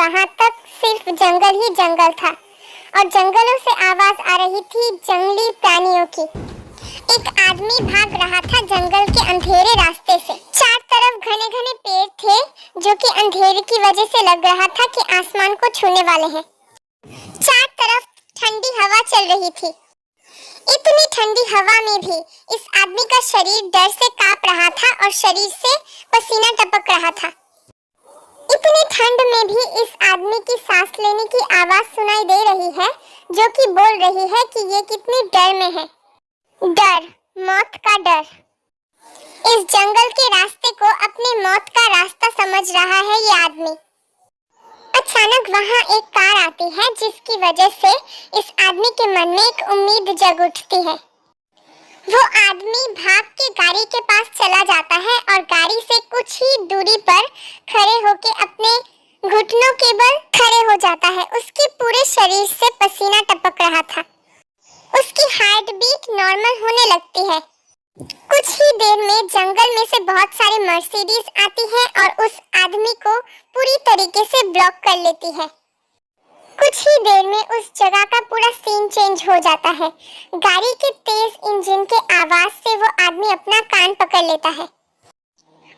वहां तक सिर्फ जंगल ही जंगल था और जंगलों से आवाज आ रही थी जंगली प्राणियों की। एक आदमी भाग रहा था जंगल के अंधेरे रास्ते से। चार तरफ घने घने पेड़ थे जो कि अंधेरे की वजह से लग रहा था कि आसमान को छूने वाले हैं। चार तरफ ठंडी हवा चल रही थी। इतनी ठंडी हवा में भी इस आदमी का शरीर डर से कांप रहा था और शरीर से पसीना टपक रहा था। इतनी ठंड में भी इस आदमी की सांस लेने की आवाज सुनाई दे रही है जो कि बोल रही है कि ये कितनी डर में है। डर, मौत का डर। इस जंगल के रास्ते को अपनी मौत का रास्ता समझ रहा है ये आदमी। अचानक वहां एक कार आती है जिसकी वजह से इस आदमी के मन में एक उम्मीद जग उठती है। वो आदमी भाग के गाड़ी के पास चला जाता है और गाड़ी से कुछ ही दूरी पर खड़े होके अपने घुटनों के बल खड़े हो जाता है। उसके पूरे शरीर से पसीना टपक रहा था। उसकी हार्ट बीट नॉर्मल होने लगती है। कुछ ही देर में जंगल में से बहुत सारे मर्सिडीज आती है और उस आदमी को पूरी तरीके से ब्लॉक कर लेती है। कुछ ही देर में उस जगह का पूरा सीन चेंज हो जाता है। गाड़ी के तेज इंजन के आवाज से वो आदमी अपना कान पकड़ लेता है।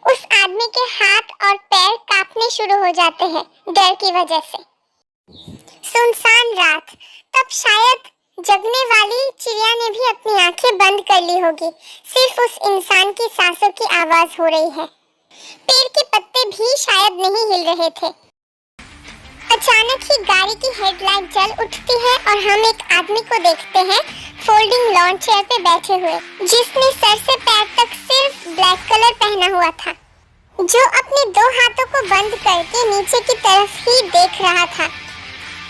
उस आदमी के हाथ और पैर कांपने शुरू हो जाते हैं डर की वजह से। सुनसान रात, तब शायद जगने वाली चिड़िया ने भी अपनी आंखें बंद कर ली होगी। सिर्फ उस इंसान की सांसों की आवाज हो रही है। पेड़ के पत्ते भी शायद नहीं हिल रहे थे। अचानक ही गाड़ी की हेडलाइट जल उठती है और हम एक आदमी को देखते हैं फोल्डिंग लॉन चेयर पे बैठे हुए, जिसने सर से पैर तक सिर्फ ब्लैक कलर पहना हुआ था, जो अपने दो हाथों को बंद करके नीचे की तरफ ही देख रहा था,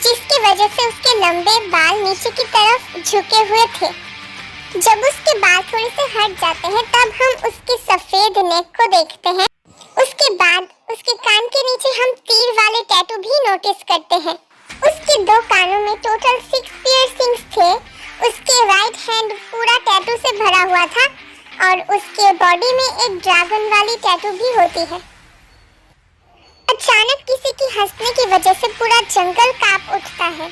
जिसकी वजह से उसके लंबे बाल नीचे की तरफ झुके हुए थे। जब उसके बाल थोड़े से हट जाते हैं तब हम उसकी सफेद नेक को देखते हैं। उसके बाद उसके कान के नीचे हम तीर वाले टैटू भी नोटिस करते हैं। उसके दो कानों में टोटल 6 पियर्सिंग्स थे। उसके राइट हैंड पूरा टैटू से भरा हुआ था और उसके बॉडी में एक ड्रैगन वाली टैटू भी होती है। अचानक किसी की हंसने की वजह से पूरा जंगल कांप उठता है।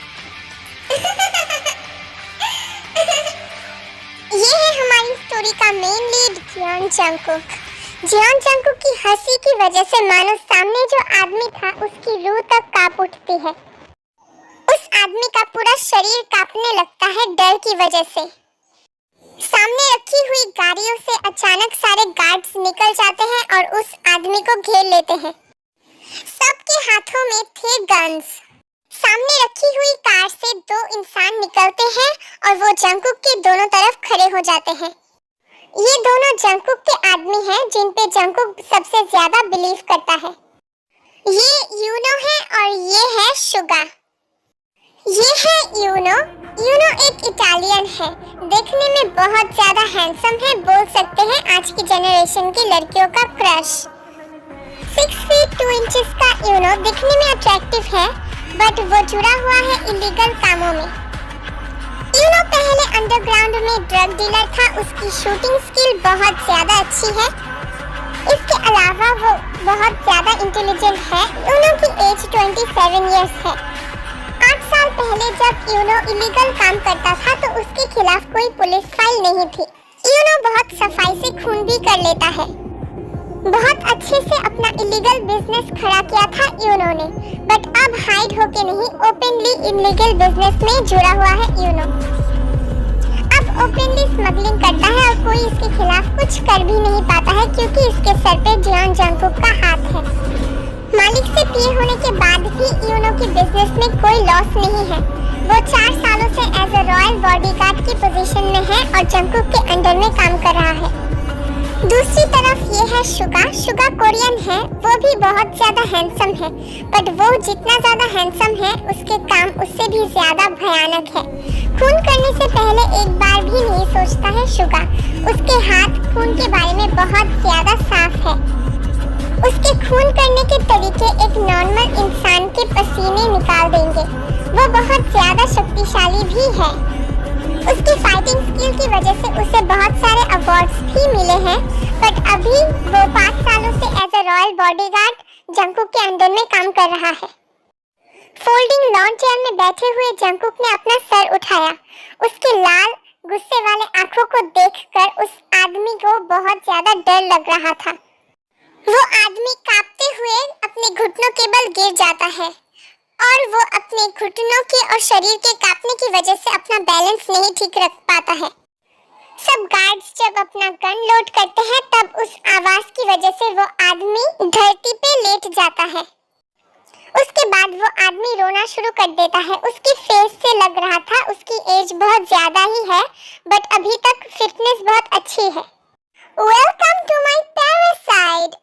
ये है हमारी स्टोरी का main lead Jeon Jungkook. Jeon Jungkook की हंसी की वजह से मानो सामने जो आदमी था उसकी रूह तक कांप उठती है। उस आदमी का पूरा शरीर कांपने लगता है डर की वजह से। सामने रखी हुई गाड़ियों से अचानक सारे गार्ड्स निकल जाते हैं और उस आदमी को घेर लेते हैं। सबके हाथों में थे गन्स। सामने रखी हुई कार से दो इंसान निकलते हैं और वो जंगकुक के दोनों तरफ खड़े हो जाते हैं। ये दोनों जंगकुक के आदमी हैं जिन पे जंगकुक सबसे ज्यादा बिलीव करता है। ये यूनो है और ये है शुगा। ये है यूनो। यूनो एक इटालियन है, देखने में बहुत ज्यादा हैंडसम है, बोल सकते हैं आज की जनरेशन की लड़कियों का क्रश। 6 फीट 2 इंचेस का यूनो दिखने में अट्रैक्टिव है, बट वो जुड़ा हुआ है इलीगल कामों में। यूनो पहले अंडरग्राउंड में ड्रग डीलर था। उसकी शूटिंग स्किल बहुत ज्यादा अच्छी है। इसके अलावा वो बहुत ज्यादा इंटेलिजेंट है। यूनो की एज 27 इयर्स है। 8 साल पहले जब यूनो इलीगल काम करता था तो उसके खिलाफ कोई पुलिस फाइल नहीं थी। यूनो बहुत सफाई से खून भी कर लेता है। बहुत अच्छे से अपना इलीगल बिजनेस खड़ा किया था यूनो ने, बट अब हाइड होके नहीं, ओपनली इलीगल बिजनेस में जुड़ा हुआ है यूनो। अब ओपनली स्मगलिंग करता है और कोई इसके खिलाफ कुछ कर भी नहीं पाता है क्योंकि इसके सर पे जियोन जंगकुक का हाथ है। मालिक से पिए होने के बाद भी यूनो के बिजनेस में कोई लॉस नहीं है। वो 4 सालों से एज अ रॉयल बॉडीगार्ड की पोजीशन में है और जंगकुक के अंडर में काम कर रहा है। दूसरी तरफ ये है शुगा। शुगा कोरियन है, वो भी बहुत ज्यादा हैंडसम है, बट वो जितना ज्यादा हैंडसम है उसके काम उससे भी ज्यादा भयानक है। खून करने से पहले एक बार भी नहीं सोचता है शुगा। उसके हाथ खून के बारे में बहुत ज्यादा साफ है। उसके खून करने के तरीके एक नॉर्मल इंसान के पसीने निकाल देंगे। वो बहुत ज्यादा शक्तिशाली भी है। उसकी फाइटिंग स्किल की वजह से उसे बहुत सारे अवार्ड्स भी मिले हैं, बट अभी वो 5 सालों से as a royal bodyguard Jungkook के अंडर में काम कर रहा है। फोल्डिंग लॉन चेयर में बैठे हुए जंकुक ने अपना सर उठाया। उसके लाल गुस्से वाले आंखों को देखकर उस आदमी को बहुत ज्यादा डर लग रहा था। वो आदमी कांपते हुए अपने घुटनों के बल गिर जाता है और वो अपने घुटनों के और शरीर के कांपने की वजह से अपना बैलेंस नहीं ठीक रख पाता है। सब गार्ड्स जब अपना गन लोड करते हैं तब उस आवाज की वजह से वो आदमी धरती पे लेट जाता है। उसके बाद वो आदमी रोना शुरू कर देता है। उसकी फेस से लग रहा था उसकी एज बहुत ज्यादा ही है, बट अभी तक फिटनेस बहुत अच्छी है। Welcome to my paradise.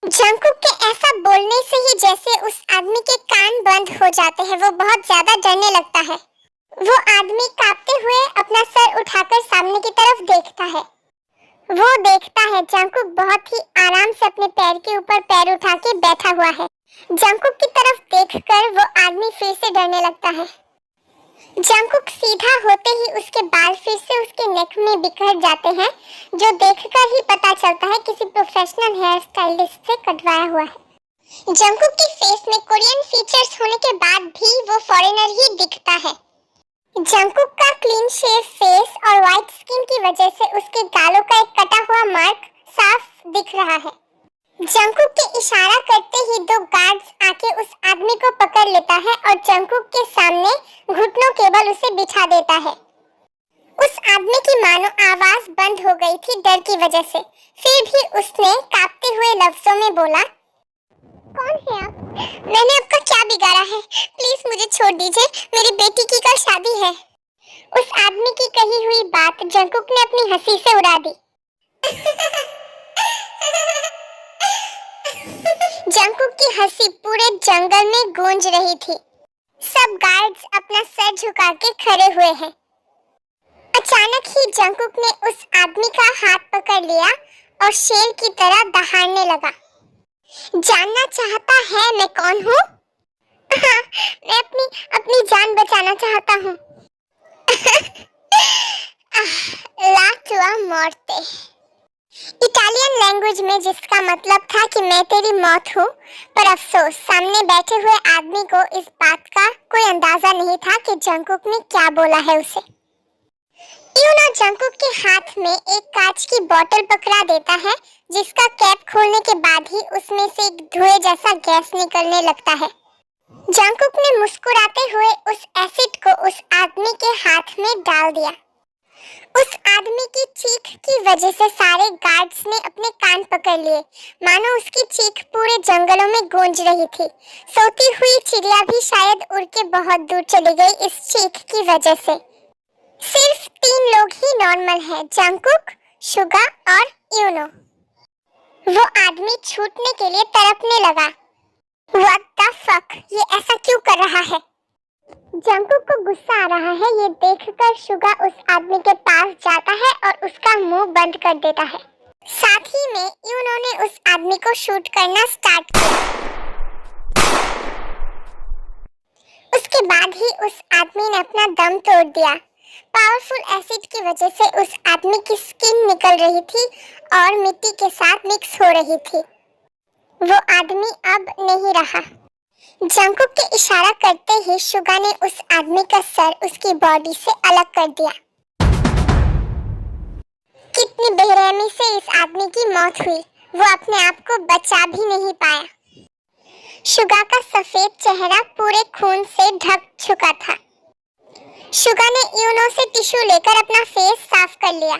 Jungkook के ऐसा बोलने से ही जैसे उस आदमी के कान बंद हो जाते हैं। वो बहुत ज्यादा डरने लगता है। वो आदमी कांपते हुए अपना सर उठाकर सामने की तरफ देखता है। वो देखता है जंकुक बहुत ही आराम से अपने पैर के ऊपर पैर उठा के बैठा हुआ है। जंकुक की तरफ देखकर वो आदमी फिर से डरने लगता है। जंकुक सीधा होते ही उसके बाल फिर से उसके नेक में बिखर जाते हैं, जो देखकर ही पता चलता है किसी प्रोफेशनल हेयर स्टाइलिस्ट से कटवाया हुआ है। जंकुक की फेस में कोरियन फीचर्स होने के बाद भी वो फॉरेनर ही दिखता है। जंकुक का क्लीन शेव फेस और व्हाइट स्किन की वजह से उसके गालों का एक कटा हुआ मार्क साफ दिख रहा है। जंकुक के इशारा करते ही दो गार्ड्स आके उस आदमी को पकड़ लेता है और जंकुक के सामने घुटनों के बल उसे बिठा देता है। उस आदमी की मानो आवाज बंद हो गई थी डर की वजह से। फिर भी उसने कांपते हुए लफ्जों में बोला, कौन है आप? मैंने आपका क्या बिगाड़ा है? प्लीज मुझे छोड़ दीजिए, मेरी बेटी की कल शादी है। उस आदमी की कही हुई बात जंकुक ने अपनी हंसी से उड़ा दी। जंकुक की हंसी पूरे जंगल में गूंज रही थी। सब गार्ड्स अपना सर झुका के खड़े हुए हैं। अचानक ही जंकुक ने उस आदमी का हाथ पकड़ लिया और शेर की तरह दहाड़ने लगा। जानना चाहता है मैं कौन हूँ? मैं अपनी जान बचाना चाहता हूँ। ला तुआ मॉर्टे, इटालियन लैंग्वेज में जिसका मतलब था कि मैं तेरी मौत हूँ। पर अफसोस सामने बैठे हुए आदमी को इस बात का कोई अंदाजा नहीं था कि जंकुक ने क्या बोला है उसे। यूनो जंकुक के हाथ में एक कांच की बोतल पकड़ा देता है, जिसका कैप खोलने के बाद ही उसमें से एक धुएं जैसा गैस निकलने लगता है। जंकुक ने मुस्कुराते हुए उस एसिड को उस आदमी के हाथ में डाल दिया। उस आदमी की चीख की वजह से सारे गार्ड्स ने अपने कान पकड़ लिए, मानो उसकी चीख पूरे जंगलों में गूंज रही थी। सोती हुई चिड़िया भी शायद उड़ के बहुत दूर चली गई इस चीख की वजह से। सिर्फ 3 लोग ही नॉर्मल हैं, जंकुक, शुगा और यूनो। वो आदमी छूटने के लिए तड़पने लगा। What the fuck? ये ऐसा क्यों कर रहा है? जंकुक को गुस्सा आ रहा है। ये देखकर शुगा उस आदमी के पास जाता है और उसका मुंह बंद कर देता है। साथ ही में यूनो ने उस आदमी को शूट करना स्टार्ट किया। उसके बाद ही उस आदमी ने अपना दम तोड़ दिया। पावरफुल एसिड की वजह से उस आदमी की स्किन निकल रही थी और मिट्टी के साथ मिक्स हो रही थी। वो आदमी अब नहीं रहा। जंकुक के इशारा करते ही शुगा ने उस आदमी का सर उसकी बॉडी से अलग कर दिया। कितनी बेरहमी से इस आदमी की मौत हुई। वो अपने आप को बचा भी नहीं पाया। शुगा का सफेद चेहरा पूरे खून से ढक चुका था। शुगा ने यूनो से टिश्यू लेकर अपना फेस साफ कर लिया।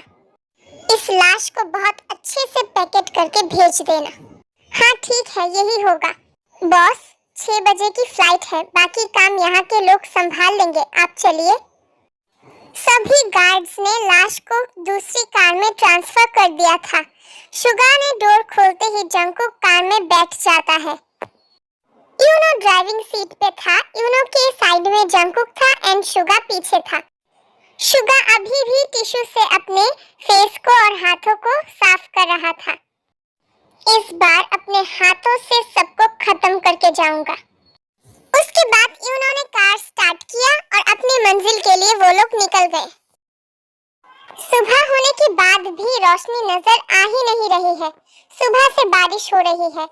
इस लाश को बहुत अच्छे से पैकेट करके भेज देना। हाँ ठीक है, यही होगा। बॉस, 6 बजे की फ्लाइट है, बाकी काम यहाँ के लोग संभाल लेंगे, आप चलिए। सभी गार्ड्स ने लाश को दूसरी कार में ट्रांसफर कर दिया था। शुगा ने डोर खोलते ही जंकुक कार में बैठ जाता है। यूनो ड्राइविंग सीट पे था। यूनो के साइड में जंकुक था एंड शुगा पीछे था। शुगा अभी भी टिश्यू से अपने फेस को और हाथों को साफ कर रहा था। इस बार अपने हाथों से सबको खत्म करके जाऊंगा। उसके बाद यूनो ने कार स्टार्ट किया और अपनी मंजिल के लिए वो लोग निकल गए। सुबह होने के बाद भी रोशनी नजर आ ही नहीं रही है। सुबह से बारिश हो रही है।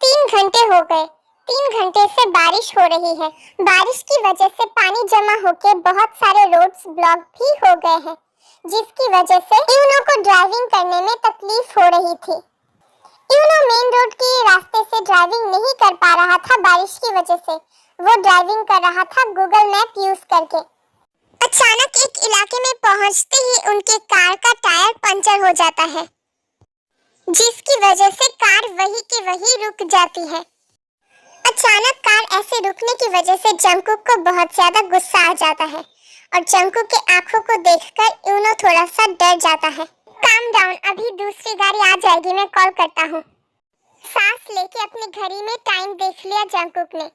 3 घंटे हो गए। 3 घंटे से बारिश हो रही है। बारिश की वजह से पानी जमा होकर बहुत सारे रोड्स ब्लॉक भी हो गए हैं, जिसकी वजह से यूनो को ड्राइविंग करने में तकलीफ हो रही थी। यूनो मेन रोड के रास्ते से ड्राइविंग नहीं कर पा रहा था बारिश की वजह से। वो ड्राइविंग कर रहा था गूगल मैप यूज करके। अचानक एक इलाके में पहुंचते ही उनके कार का टायर पंचर हो जाता है, जिसकी वजह से कार वहीं की वहीं रुक जाती है। अचानक कार ऐसे रुकने की वजह से जंगकुक को बहुत ज्यादा गुस्सा आ जाता है और जंगकुक के आंखों को देखकर यूनो थोड़ा सा डर जाता है। काम डाउन, अभी दूसरी गाड़ी आ जाएगी, मैं कॉल करता हूँ। सांस लेके अपनी घड़ी में टाइम देख लिया जंगकुक ने।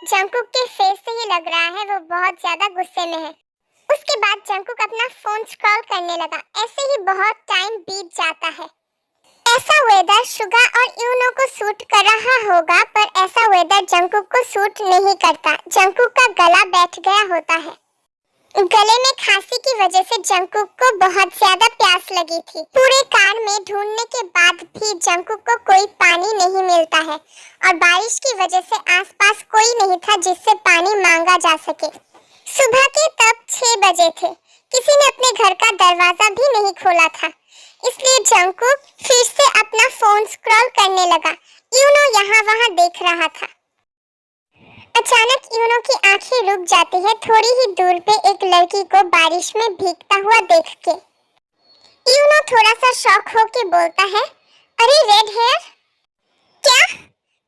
जंगकुक के फेस से ही लग रहा है वो बहुत ज्यादा गुस्से में है। उसके बाद जंगकुक अपना फोन स्क्रॉल करने लगा। ऐसे ही बहुत टाइम बीत जाता है। ऐसा वेदर शुगा और यूनो को सूट कर रहा होगा, पर ऐसा वेदर जंगकुक को सूट नहीं करता। जंगकुक का गला बैठ गया होता है। गले में खांसी की वजह से जंगकुक को बहुत ज्यादा प्यास लगी थी। पूरे कार में ढूंढने के बाद भी जंगकुक को कोई पानी नहीं मिलता है और बारिश की वजह से आसपास कोई नहीं था जिससे पानी मांगा जा सके। सुबह के तब 6 बजे थे। किसी ने अपने घर का दरवाजा भी नहीं खोला था, इसलिए जंगकुक फिर से अपना फोन स्क्रॉल करने लगा। यूनो यहाँ वहाँ देख रहा था। अचानक यूनो की आंखें रुक जाती है थोड़ी ही दूर पे एक लड़की को बारिश में भीगता हुआ देख के। यूनो थोड़ा सा शॉक होके बोलता है, अरे रेड हेयर? क्या?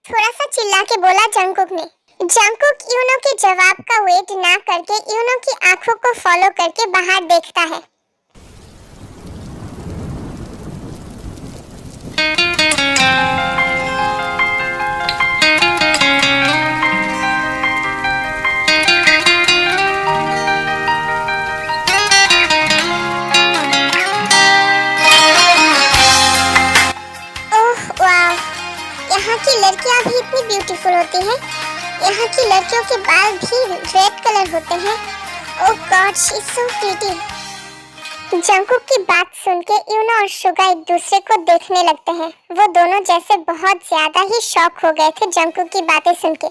थोड़ा सा चिल्ला के बोला जंगकुक ने। जंगकुक यूनो के जवाब का वेट ना करके यूनो की आंखों को फॉलो करके बाहर देखता है। यहाँ की लड़कियाँ भी इतनी ब्यूटीफुल होती हैं। यहाँ की लड़कियों के बाल भी रेड कलर होते हैं। Oh god, she is so pretty. Jungkook की बात सुन के यूनो और शुगा एक दूसरे को देखने लगते हैं। वो दोनों जैसे बहुत ज्यादा ही शॉक हो गए थे जंगकुक की बातें सुन के।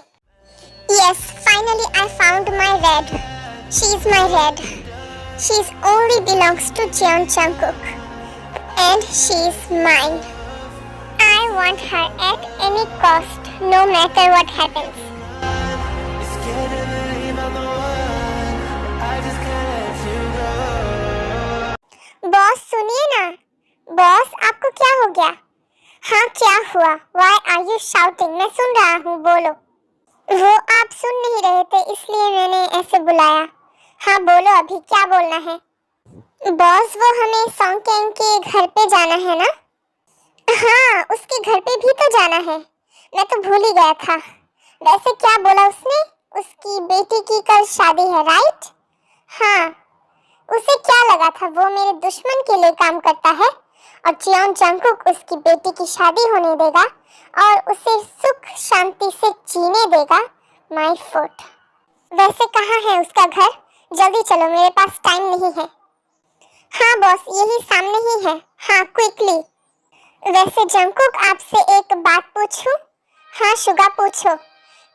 Yes, finally I found my red. She is my red. She is only belongs to Jeon Jungkook, and she is mine. I want her at any cost, no matter what happens. Boss सुनिए ना। Boss आपको क्या हो गया? हाँ क्या हुआ? Why are you shouting? मैं सुन रहा हूँ, बोलो। वो आप सुन नहीं रहे थे इसलिए मैंने ऐसे बुलाया। हाँ बोलो, अभी क्या बोलना है? बॉस वो हमें सॉन्ग कैंग के घर पे जाना है ना? हाँ उसके घर पे भी तो जाना है, मैं तो भूल ही गया था। वैसे क्या बोला उसने? उसकी बेटी की कल शादी है, राइट? हाँ, उसे क्या लगा था वो मेरे दुश्मन के लिए काम करता है और जियोन जंगकुक उसकी बेटी की शादी होने देगा और उसे सुख शांति से जीने देगा। My foot. वैसे कहाँ है उसका घर? जल्दी चलो, मेरे पास टाइम नहीं है। हाँ बॉस, यही सामने ही है। हाँ क्विकली। वैसे जंगकुक आपसे एक बात पूछूं? हाँ शुगा पूछो।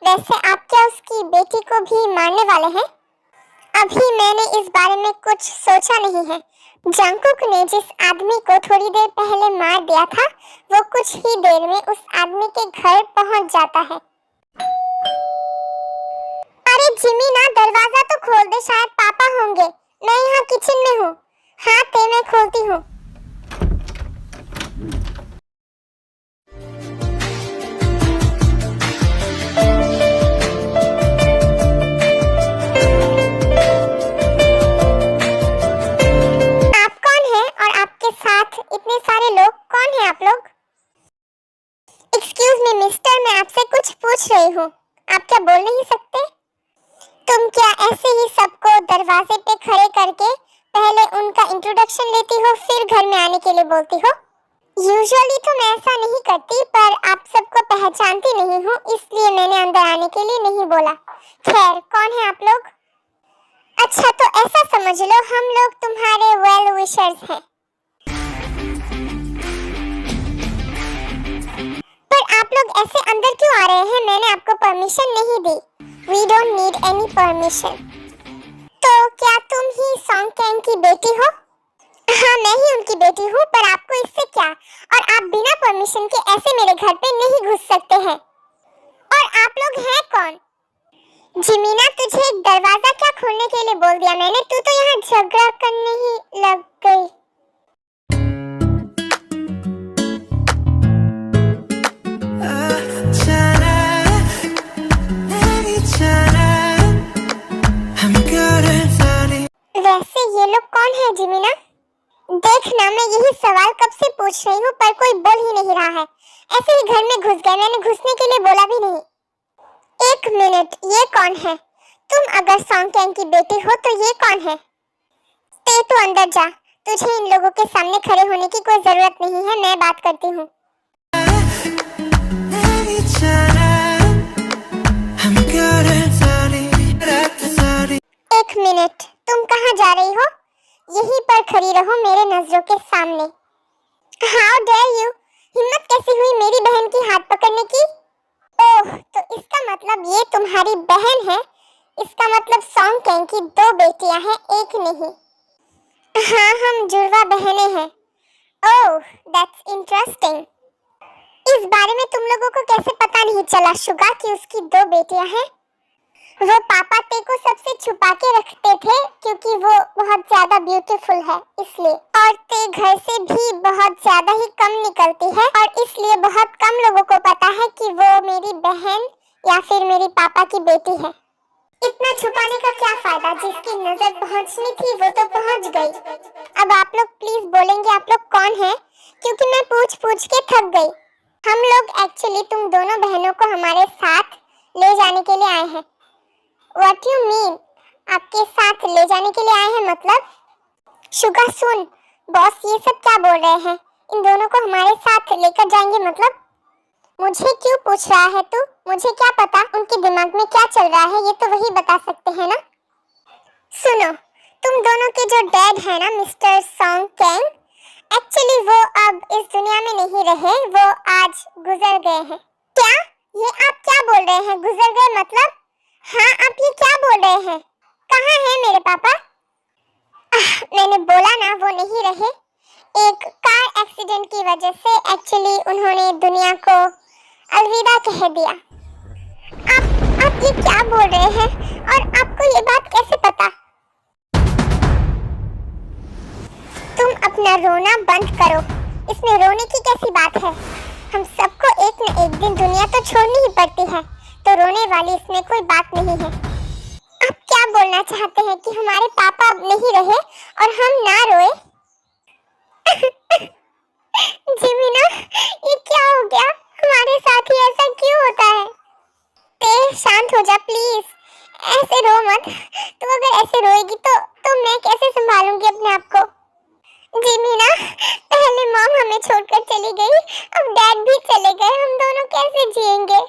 वैसे आप क्या उसकी बेटी को भी मारने वाले हैं? अभी मैंने इस बारे में कुछ सोचा नहीं है। जंगकुक ने जिस आदमी को थोड़ी देर पहले मार दिया था वो कुछ ही देर में उस आदमी के घर पहुंच जाता है। अरे जिमी ना, दरवाजा तो खोल दे, शायद पापा होंगे। मैं यहाँ किचन में हूँ। हाँ ते मैं खोलती हूँ। इतने सारे लोग कौन हैं आप लोग? एक्सक्यूज मी मिस्टर, मैं आपसे कुछ पूछ रही हूँ, आप क्या बोल नहीं सकते? तुम क्या ऐसे ही सबको दरवाजे पे खड़े करके पहले उनका इंट्रोडक्शन लेती हो फिर घर में आने के लिए बोलती हो? यूजुअली तो मैं ऐसा नहीं करती, पर आप सबको पहचानती नहीं हूँ इसलिए मैंने अंदर आने के लिए नहीं बोला। खैर, कौन है आप लोग? अच्छा तो ऐसा समझ लो हम लोग तुम्हारे वेल विशर्स हैं। आप लोग ऐसे अंदर क्यों आ रहे हैं? मैंने आपको परमिशन नहीं दी। We don't need any permission. तो क्या तुम ही सॉन्ग कैंग की बेटी हो? हाँ, मैं ही उनकी बेटी हूँ, पर आपको इससे क्या? और आप बिना परमिशन के ऐसे मेरे घर पे नहीं घुस सकते हैं। और आप लोग हैं कौन? जिमीना, तुझे दरवाजा क्या खोलने के लिए बोल दिया मैंने? तू तो यहाँ झगड़ा करने ही लग गई। वैसे ये लोग कौन है जिमीना? देखना, मैं यही सवाल कब से पूछ रही हूँ पर कोई बोल ही नहीं रहा है। ऐसे ही घर में घुस गए, मैंने घुसने के लिए बोला भी नहीं। एक मिनट, ये कौन है? तुम अगर सॉन्ग कैंग की बेटी हो तो ये कौन है? ते तो अंदर जा, तुझे इन लोगों के सामने खड़े होने की कोई जरूरत नहीं है, मैं बात करती हूँ। एक मिनट, तुम कहाँ जा रही हो? यहीं पर खड़ी रहो मेरे नजरों के सामने। How dare you? हिम्मत कैसी हुई मेरी बहन की हाथ पकड़ने की? ओह, तो इसका मतलब ये तुम्हारी बहन है। इसका मतलब सॉन्ग कैंग की 2 बेटियां हैं, एक नहीं। हाँ, हम जुड़वा बहनें हैं। ओह, दैट्स इंटरेस्टिंग। इस बारे में तुम लोगों को कैसे पता नहीं चला शुगा कि उसकी 2 बेटियां हैं? वो पापा ते को सबसे छुपा के रखते थे क्योंकि वो बहुत ज्यादा ब्यूटीफुल है इसलिए, और ते घर से भी बहुत ज्यादा ही कम निकलती है और इसलिए बहुत कम लोगों को पता है कि वो मेरी बहन या फिर मेरी पापा की बेटी है। इतना छुपाने का क्या फायदा? जिसकी नजर पहुंचनी थी वो तो पहुंच गई। अब आप लोग प्लीज बोलेंगे आप लोग कौन है, क्योंकि मैं पूछ पूछ के थक गई। हम लोग एक्चुअली तुम दोनों बहनों को हमारे साथ ले जाने के लिए आए हैं। What you mean? आपके साथ ले जाने के लिए आए हैं मतलब? शुगा सुन, बॉस ये सब क्या बोल रहे हैं? इन दोनों को हमारे साथ लेकर जाएंगे मतलब? मुझे क्यों पूछ रहा है तू? मुझे क्या पता उनके दिमाग में क्या चल रहा है, ये तो वही बता सकते हैं ना। सुनो, तुम दोनों के जो डैड है ना मिस्टर सॉन्ग कैंग, एक्चुअली वो अब इस दुनिया में नहीं रहे, वो आज गुजर गए हैं। क्या? ये आप क्या बोल रहे हैं? गुजर गए मतलब? हाँ, आप ये क्या बोल रहे हैं? कहाँ है मेरे पापा? मैंने बोला ना वो नहीं रहे। एक कार एक्सीडेंट की वजह से एक्चुअली उन्होंने दुनिया को अलविदा कह दिया। आप ये क्या बोल रहे हैं? और आपको ये बात कैसे पता? तुम अपना रोना बंद करो। इसमें रोने की कैसी बात है? हम सबको एक न एक दिन दुनिया तो छोड़नी ही पड़ती है, तो रोने वाली इसमें कोई बात नहीं है। आप क्या बोलना चाहते हैं कि हमारे पापा अब नहीं रहे और हम ना रोए? जिमीना, ये क्या हो गया? हमारे साथ ही ऐसा क्यों होता है? ते शांत हो जा प्लीज, ऐसे रो मत। तू अगर ऐसे रोएगी तो मैं कैसे संभालूंगी अपने आप को? जिमीना, पहले मॉम हमें छोड़कर चली गई, अब डैड भी चले गए, हम दोनों कैसे जिएंगे?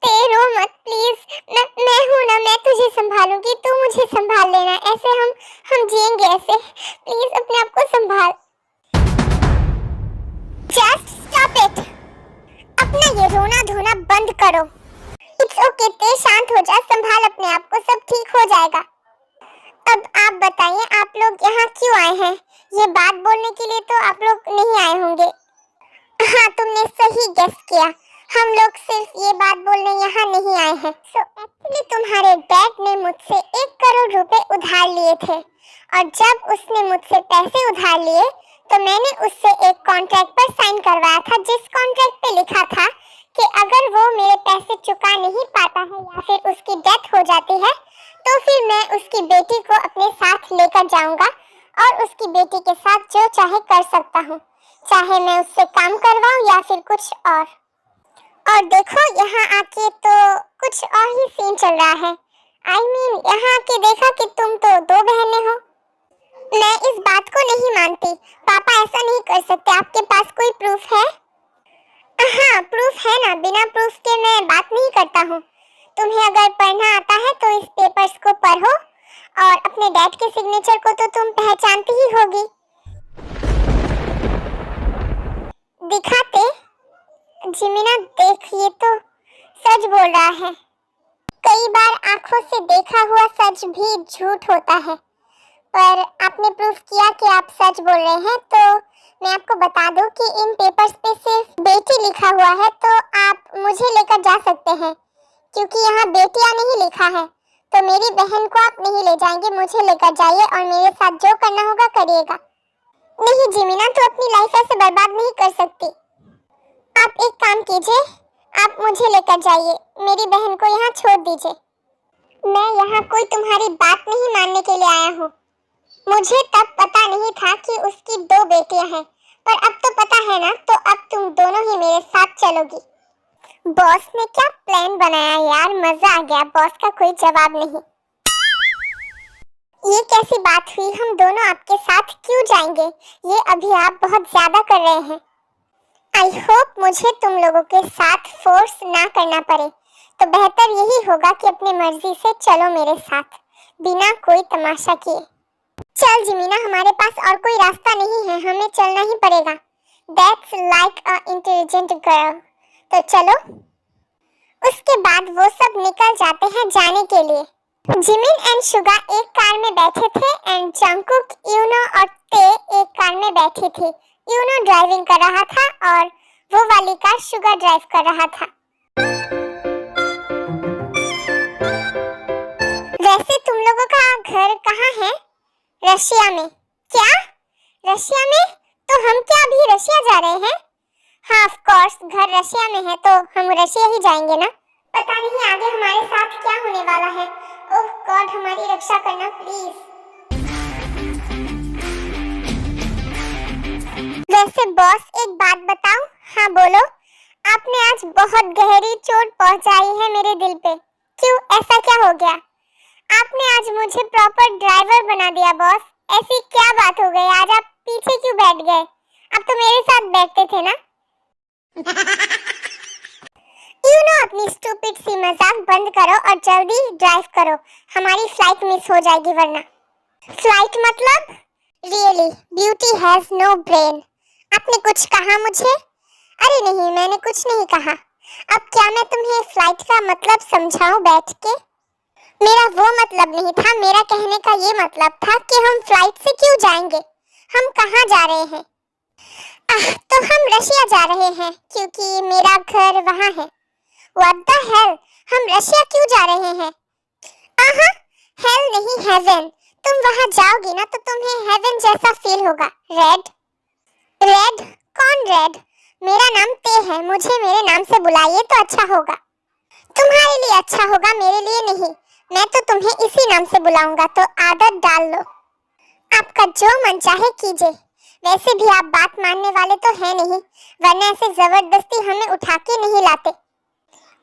रो मत प्लीज, मैं हूँ ना, मैं तुझे संभालूंगी, तू मुझे संभाल लेना। ऐसे हम जिएंगे ऐसे। प्लीज अपने आप को संभाल। Just stop it. अपना ये रोना धोना बंद करो। इट्स ओके ते, शांत हो जा, संभाल अपने आप को, सब ठीक हो जाएगा। अब आप बताइए, आप लोग यहाँ क्यों आए हैं? ये बात बोलने के लिए तो आप लोग नहीं आए होंगे। हाँ, तुमने सही गेस किया, हम लोग सिर्फ ये बात बोलने यहाँ नहीं आए हैं। सो एक्चुअली तुम्हारे डैड ने मुझसे 1 करोड़ रुपए उधार लिए थे, और जब उसने मुझसे पैसे उधार लिए तो मैंने उससे एक कॉन्ट्रैक्ट पर साइन करवाया था, जिस कॉन्ट्रैक्ट पे लिखा था कि अगर वो मेरे पैसे चुका नहीं पाता है या फिर उसकी डेथ हो जाती है तो फिर मैं उसकी बेटी को अपने साथ लेकर जाऊंगा और उसकी बेटी के साथ जो चाहे कर सकता हूँ, चाहे मैं उससे काम करवाऊँ या फिर कुछ और देखो यहाँ आके तो कुछ और ही सीन चल रहा है। यहाँ आके देखा कि तुम तो 2 बहनें हो। मैं इस बात को नहीं मानती, पापा ऐसा नहीं कर सकते। आपके पास कोई प्रूफ है? हाँ, प्रूफ है ना, बिना प्रूफ के मैं बात नहीं करता हूँ। तुम्हें अगर पढ़ना आता है तो इस पेपर्स को पढ़ो, और अपने डैड के सिग्नेचर को तो तुम पहचानती ही होगी। दिखाते? जिमिना देख, ये तो सच बोल रहा है। कई बार आंखों से देखा हुआ सच भी झूठ होता है, पर आपने प्रूफ किया कि आप सच बोल रहे हैं। तो मैं आपको बता दूं कि इन पेपर्स पे सिर्फ बेटी लिखा हुआ है, तो आप मुझे लेकर जा सकते हैं, क्योंकि यहाँ बेटियां नहीं लिखा है। तो मेरी बहन को आप नहीं ले जाएंगे, मुझे लेकर जाइए और मेरे साथ जो करना होगा करिएगा। नहीं जिमिना, तो अपनी लाइफ ऐसे बर्बाद नहीं कर सकती। आप एक काम कीजिए, आप मुझे लेकर जाइए, मेरी बहन को यहाँ छोड़ दीजिए। मैं यहाँ कोई तुम्हारी बात नहीं मानने के लिए आया हूँ। मुझे तब पता नहीं था कि उसकी 2 बेटियां हैं, पर अब तो पता है ना, तो अब तुम दोनों ही मेरे साथ चलोगी। बॉस ने क्या प्लान बनाया यार, मजा आ गया। बॉस का कोई जवाब नहीं। ये कैसी बात हुई, हम दोनों आपके साथ क्यों जाएंगे? ये अभी आप बहुत ज्यादा कर रहे हैं। आई होप मुझे तुम लोगों के साथ फोर्स ना करना पड़े, तो बेहतर यही होगा कि अपनी मर्जी से चलो मेरे साथ, बिना कोई तमाशा किए। चल जिमिना, हमारे पास और कोई रास्ता नहीं है, हमें चलना ही पड़ेगा। That's like a intelligent girl। तो चलो। उसके बाद वो सब निकल जाते हैं जाने के लिए। जिमिन एंड शुगा एक कार में बैठे थे एंड जंगकुक, यूनो और ते एक कार में बैठी थी। यूनो ड्राइविंग कर रहा था और वो वाली कार शुगा ड्राइव कर रहा था। वैसे तुम लोगों का घर कहाँ है? रशिया में। क्या? रशिया में? तो हम क्या अभी रशिया जा रहे हैं? हाँ ऑफ कोर्स, घर रशिया में है तो हम रशिया ही जाएंगे ना। पता नहीं आगे हमारे साथ क्या होने वाला है। ओह गॉड, हमारी रक्षा करना प्लीज। वैसे बॉस एक बात बताऊं? हाँ बोलो। आपने आज बहुत गहरी चोट पहुंचाई है मेरे दिल पे। क्यों, ऐसा क्या हो गया? आपने आज मुझे प्रॉपर ड्राइवर बना दिया बॉस। ऐसी क्या बात हो गई? आज आप पीछे क्यों बैठ गए? आप तो मेरे साथ बैठते थे ना। अपनी स्टूपिड सी मजाक बंद करो और जल्दी ड्राइव करो, हमारी फ्लाइट मिस हो जाएगी वरना। फ्लाइट मतलब? Really beauty has no brain. आपने कुछ कहा मुझे? अरे नहीं, मैंने कुछ नहीं कहा। अब क्या मैं तुम्हें फ्लाइट का मतलब समझाऊं बैठ के? मेरा वो मतलब नहीं था, मेरा कहने का ये मतलब था कि हम फ्लाइट से क्यों जाएंगे, हम कहाँ जा रहे हैं? तो हम रशिया जा रहे हैं क्योंकि मेरा घर वहाँ है। What the hell? हम रशिया क्यों जा रहे हैं? हेल नहीं हेवन। तुम वहाँ जाओगी ना तो तुम्हें हेवन जैसा फील होगा। रेड? रेड? कौन रेड? मेरा नाम ते है, मुझे मेरे नाम से बुलाइए तो अच्छा होगा। तुम्हारे लिए अच्छा होगा, मेरे लिए नहीं। मैं तो तुम्हें इसी नाम से बुलाऊंगा, तो आदत डाल लो। आपका जो मन चाहे कीजिए। वैसे भी आप बात मानने वाले तो है नहीं, वरना ऐसे जबरदस्ती हमें उठा के नहीं लाते।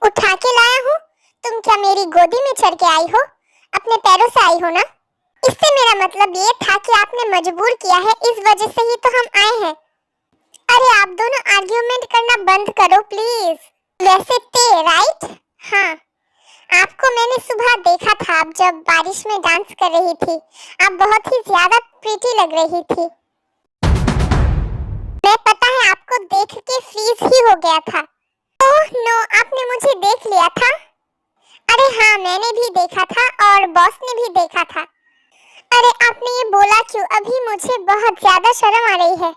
उठा के लाया हूँ? तुम क्या मेरी गोदी में चढ़ के आई हो? अपने पैरों से आई हो ना? इससे मेरा मतलब ये था कि आपने मजबूर किया है, इस वजह से ही तो हम आए हैं। अरे आप दोनों आर्ग्यूमेंट करना बंद करो प्लीज। वैसे ते राइट? हाँ, आपको मैंने सुबह देखा था, आप जब बारिश में डांस कर रही थी। आप बहुत ही ज्यादा प्रीटी लग रही थी। मैं पता है आपको देख के फ्रीज ही हो गया था। ओह नो, आपने मुझे देख लिया था? अरे हाँ, मैंने भी देखा था और बॉस ने भी देखा था। अरे आपने ये बोला क्यों? अभी मुझे बहुत ज्यादा शर्म आ रही है।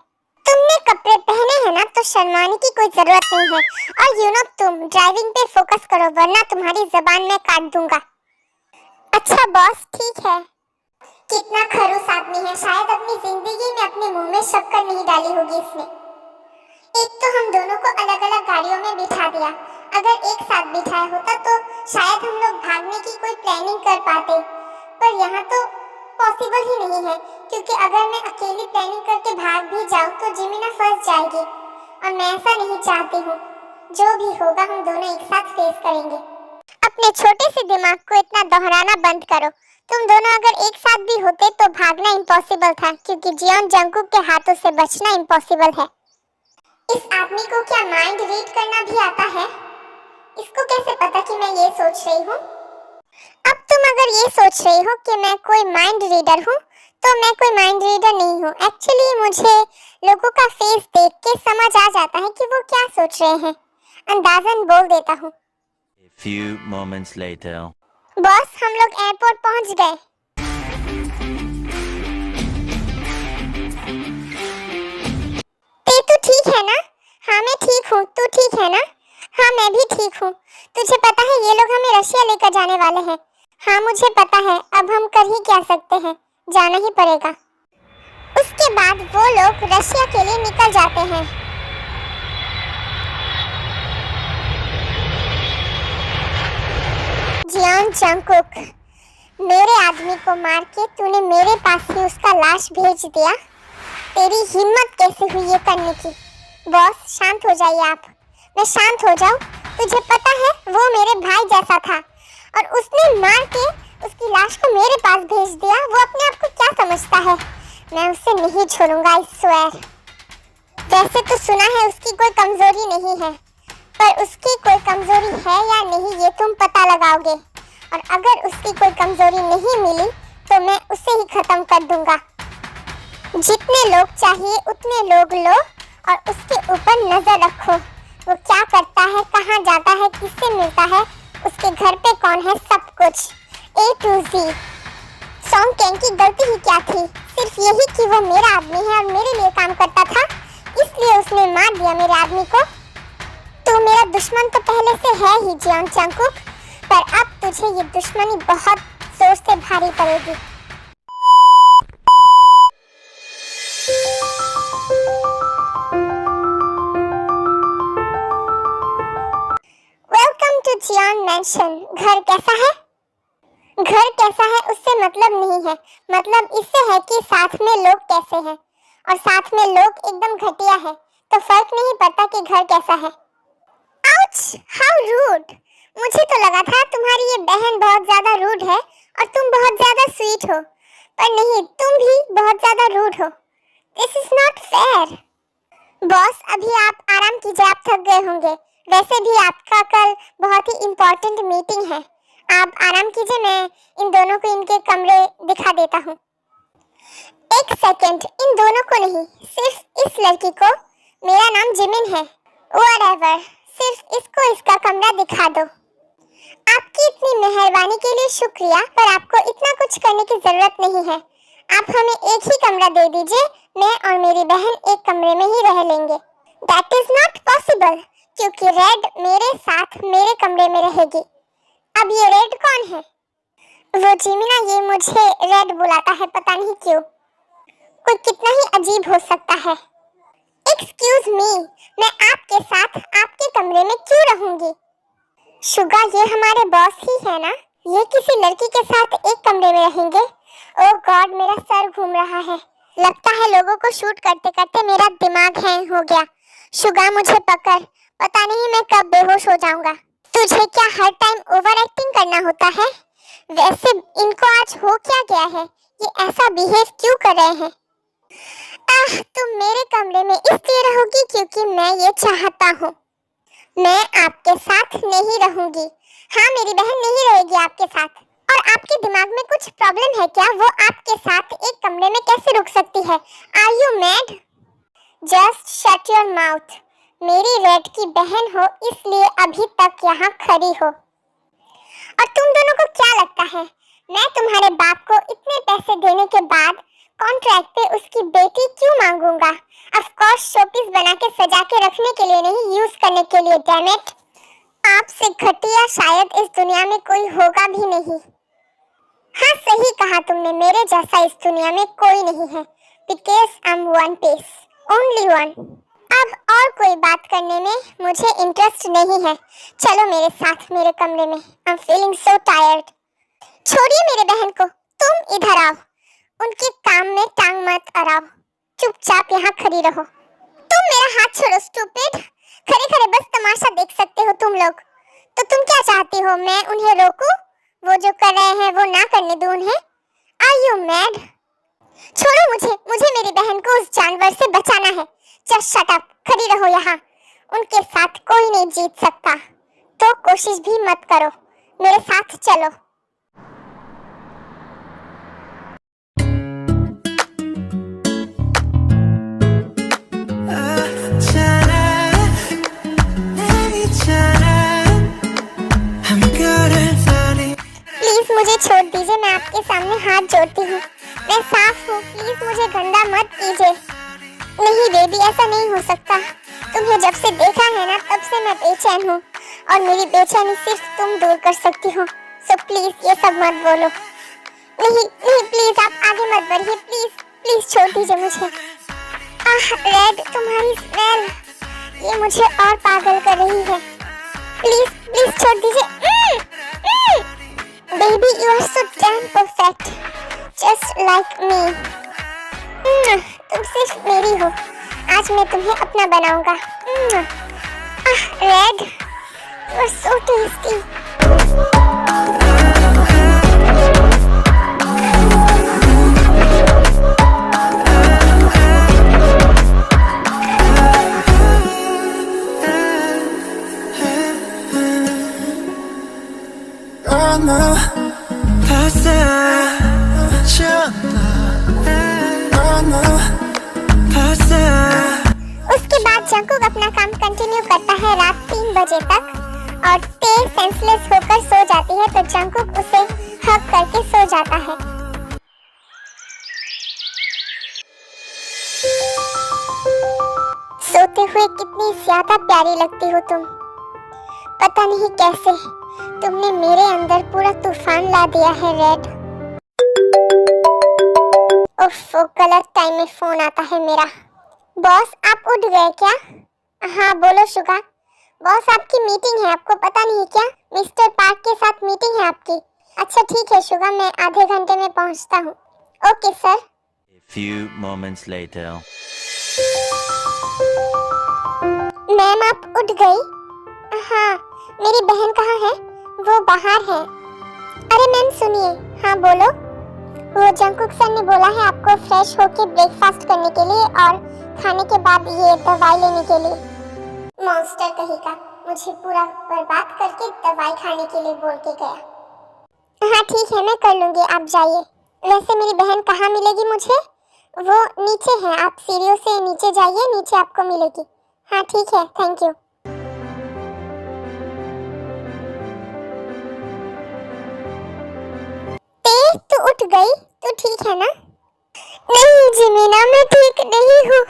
तुमने कपड़े पहने हैं ना, तो शर्माने की कोई जरूरत नहीं है। और यू नो, तुम ड्राइविंग पे फोकस करो वरना तुम्हारी जबान मैं काट दूंगा। अच्छा बॉस, ठीक है। कितना खड़ूस आदमी है, शायद अपनी जिंदगी में अपने मुंह में शक्कर नहीं डाली होगी इसने। एक तो हम दोनों को अलग अलग गाड़ियों में बिठा दिया, अगर एक साथ बिठाया होता तो शायद हम लोग भागने की कोई प्लानिंग कर पाते, पर यहाँ तो पॉसिबल ही नहीं है, क्योंकि अगर मैं अकेली प्लानिंग करके भाग भी जाऊँ तो जिमिना फंस जाएगी और मैं ऐसा नहीं चाहती हूँ। जो भी होगा हम दोनों एक साथ फेस करेंगे। अपने छोटे से दिमाग को इतना दोहराना बंद करो। तुम दोनों अगर एक साथ भी होते तो भागना इम्पॉसिबल था, क्योंकि जियोन जंगकुक के हाथों से बचना इम्पॉसिबल है। इस आदमी को क्या माइंड रीड करना भी आता है? इसको कैसे पता कि मैं ये सोच रही हूँ? अब तुम अगर ये सोच रही हो कि मैं कोई माइंड रीडर हूँ, तो मैं कोई माइंड रीडर नहीं हूँ। एक्चुअली मुझे लोगों का फेस देख के समझ आ जाता है कि वो क्या सोच रहे हैं। अंदाजन बोल देता हूँ। A few moments later. Boss, हम लोग एयरपोर्ट पहुंच गए। तू ठीक है ना? हाँ मैं ठीक हूँ, तू ठीक है ना? हाँ मैं भी ठीक हूँ। तुझे पता है ये लोग हमें रशिया लेकर जाने वाले हैं। हाँ मुझे पता है, अब हम कर ही क्या सकते हैं, जाना ही पड़ेगा। उसके बाद वो लोग रशिया के लिए निकल जाते हैं। जियोन जंगकुक, मेरे आदमी को मार के तूने मेरे पास ही उसका लाश भेज दिया। तेरी हिम्मत कैसे हुई ये करने की? बॉस शांत हो जाइए आप। मैं शांत हो जाऊं? तुझे पता है वो मेरे भाई जैसा था और उसने मार के उसकी लाश को मेरे पास भेज दिया। वो अपने आप को क्या समझता है? मैं उसे नहीं छोड़ूंगा, आई स्वेयर। वैसे तो सुना है उसकी कोई कमजोरी नहीं है, पर उसकी कोई कमजोरी है या नहीं ये तुम पता लगाओगे, और अगर उसकी कोई कमजोरी नहीं मिली तो मैं उसे ही खत्म कर दूंगा। जितने लोग चाहिए उतने लोग लो और उसके ऊपर नजर रखो। वो क्या करता है, कहाँ जाता है, किससे मिलता है, उसके घर पे कौन है, सब कुछ A to Z। Song Kang की गलती ही क्या थी? सिर्फ यही कि वो मेरा आदमी है और मेरे लिए काम करता था, इसलिए उसने मार दिया मेरे आदमी को। तू मेरा दुश्मन तो पहले से है ही जियोन जंगकुक, पर अब तुझे ये दुश्मनी बहुत जोर से भारी पड़ेगी। Welcome to Jeon mansion. घर कैसा है? घर कैसा है उससे मतलब नहीं है, मतलब इससे है कि साथ में लोग कैसे हैं, और साथ में लोग एकदम घटिया है तो फर्क नहीं पड़ता कि घर कैसा है। Ouch, how rude. मुझे तो लगा था तुम्हारी ये बहन बहुत ज्यादा रूड है और तुम बहुत ज्यादा स्वीट हो, पर नहीं, तुम भी बहुत ज्यादा रूड हो। This is not fair. Boss अभी आप आराम कीजिए, आप थक गए होंगे। वैसे भी आपका कल बहुत ही इम्पोर्टेंट मीटिंग है। आप आराम कीजिए, मैं इन दोनों को इनके कमरे दिखा देता हूँ। एक सेकंड, इन दोनों को नहीं, सिर्फ इस लड़की को। मेरा नाम जिमिन है। व्हाटएवर, सिर्फ इसको इसका कमरा दिखा दो। आपकी इतनी मेहरबानी के लिए शुक्रिया, पर आपको इतना कुछ करने की जरूरत नहीं है। आप हमें एक ही कमरा दे दीजिए, मैं और मेरी बहन एक कमरे में ही रह लेंगे। दैट इज नॉट पॉसिबल, क्योंकि रेड मेरे साथ मेरे कमरे में रहेगी। अब ये रेड कौन है? वो जिमिना, ये मुझे रेड बुलाता है, पता नहीं क्यों। कोई कितना ही अजीब हो सकता है। एक्सक्यूज मी, मैं आपके साथ आपके कमरे में क्यों रहूंगी? शुगा, ये हमारे बॉस ही है ना? ये किसी लड़की के साथ एक कमरे में रहेंगे? ओह गॉड, मेरा सर घूम रहा है। लगता है लोगों को शूट करते करते मेरा दिमाग हैंग हो गया। शुगा मुझे पकड़, पता नहीं मैं कब बेहोश हो जाऊंगा। तुझे क्या हर टाइम ओवर एक्टिंग करना होता है? वैसे इनको आज हो क्या गया है, ये ऐसा बिहेव क्यों कर रहे हैं? तुम मेरे कमरे में इसलिए रहोगी क्योंकि मैं ये चाहता हूँ। मैं आपके साथ नहीं रहूंगी। हाँ, मेरी बहन नहीं रहेगी आपके साथ। और आपके दिमाग में कुछ प्रॉब्लम है क्या? वो आपके साथ एक कमरे में कैसे रुक सकती है? Are you mad? Just shut your mouth. मेरी रेड की बहन हो इसलिए अभी तक यहाँ खड़ी हो। और तुम दोनों को क्या लगता है मैं तुम्हारे बाप को इतने पैसे देने के बाद कॉन्ट्रैक्ट पे उसकी बेटी क्यों मांगूंगा? ऑफ कोर्स शोपीस बना के सजा के रखने के लिए नहीं, यूज करने के लिए। डैम इट, आपसे घटिया शायद इस दुनिया में कोई होगा भी नहीं। हाँ सही कहा तुमने, मेरे जैसा इस दुनिया में कोई नहीं है। Because I am one piece, only one. अब और कोई बात करने में मुझे इंटरेस्ट नहीं है। चलो मेरे साथ मेरे कमरे में। I am feeling so tired. छोड़िए मेरे बहन को, तुम इधर आओ। उनके काम में टांग मत अड़ाओ, चुपचाप यहाँ खड़ी रहो। तुम मेरा हाथ छोड़ो स्टूपिड। खड़े खड़े बस तमाशा देख सकते हो तुम लोग। तो तुम क्या चाहती हो, मैं उन्हें रोकूं? वो जो कर रहे हैं वो ना करने दूं उन्हें? Are you mad? छोड़ो मुझे मेरी बहन को उस जानवर से बचाना है। जस्ट शट अप, खड़ी रहो यहाँ। उनके साथ कोई नहीं जीत सकता, तो कोशिश भी मत करो। मेरे साथ चलो। निचोड़ती हूँ। मैं साफ हूँ, प्लीज मुझे गंदा मत कीजिए। नहीं बेबी, ऐसा नहीं हो सकता। तुम्हें जब से देखा है ना, तब से मैं बेचैन हूँ और मेरी बेचैनी सिर्फ तुम दूर कर सकती हो। सो प्लीज ये सब मत बोलो। नहीं नहीं प्लीज, आप आगे मत बढ़िए, प्लीज प्लीज छोड़ दीजिए मुझे। रेड, तुम्हारी स्मेल ये मुझे और पागल कर रही है। प्लीज प्लीज छोड़ दीजिए। Baby you are so damn perfect, just like me. तुम सिर्फ मेरी हो, आज मैं तुम्हें अपना बनाऊंगा। Red, you are so tasty. उसके बाद जंकुक अपना काम कंटिन्यू करता है रात 3 बजे तक और टे सेंसलेस होकर सो जाती है, तो जंकुक उसे हग करके सो जाता है। सोते हुए कितनी ज्यादा प्यारी लगती हो तुम। पता नहीं कैसे तुमने मेरे अंदर पूरा तूफान ला दिया है रेड। उफ, गलत टाइम में फोन आता है मेरा। बॉस, आप उठ गए क्या? हाँ बोलो शुगा। बॉस, आपकी मीटिंग है, आपको पता नहीं क्या? मिस्टर पार्क के साथ मीटिंग है आपकी। अच्छा ठीक है शुगा, मैं आधे घंटे में पहुंचता हूँ। Okay sir. A few moments later. Ma'am आप उठ गई? हाँ, मेरी बहन कहाँ है? वो बाहर है। अरे मैम सुनिए। हाँ बोलो। वो जंकुक सर ने बोला है आपको फ्रेश होके ब्रेकफास्ट करने के लिए और खाने के बाद ये दवाई लेने के लिए। मॉन्स्टर कहेगा, मुझे पूरा बर्बाद करके दवाई खाने के लिए बोल के गया। हाँ ठीक है, मैं कर लूंगी, आप जाइए। वैसे मेरी बहन कहाँ मिलेगी मुझे? वो नीचे है, आप सीढ़ियों से नीचे जाइए, नीचे आपको मिलेगी। हाँ ठीक है, थैंक यू। तू उठ गई? तू ठीक है ना? नहीं जिमीना, मैं ठीक नहीं हूँ।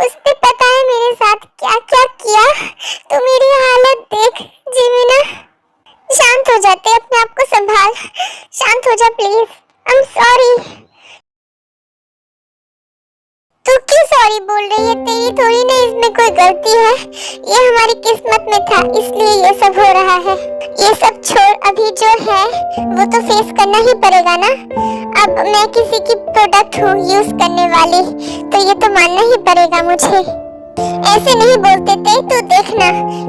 उसने पता है मेरे साथ क्या क्या किया। तू मेरी हालत देख जिमीना। शांत हो जाते, अपने आप को संभाल। शांत हो जा प्लीज। I am sorry. तू क्यों सॉरी बोल रही है? तेरी थोड़ी ना इसमें कोई गलती है। ये हमारी किस्मत में था, इसलिए ये सब हो रहा है। ये सब छोड़, अभी जो है वो तो फेस करना ही पड़ेगा ना। अब मैं किसी की प्रोडक्ट हूँ यूज करने वाली, तो ये तो मानना ही पड़ेगा मुझे। ऐसे नहीं बोलते थे, तो देखना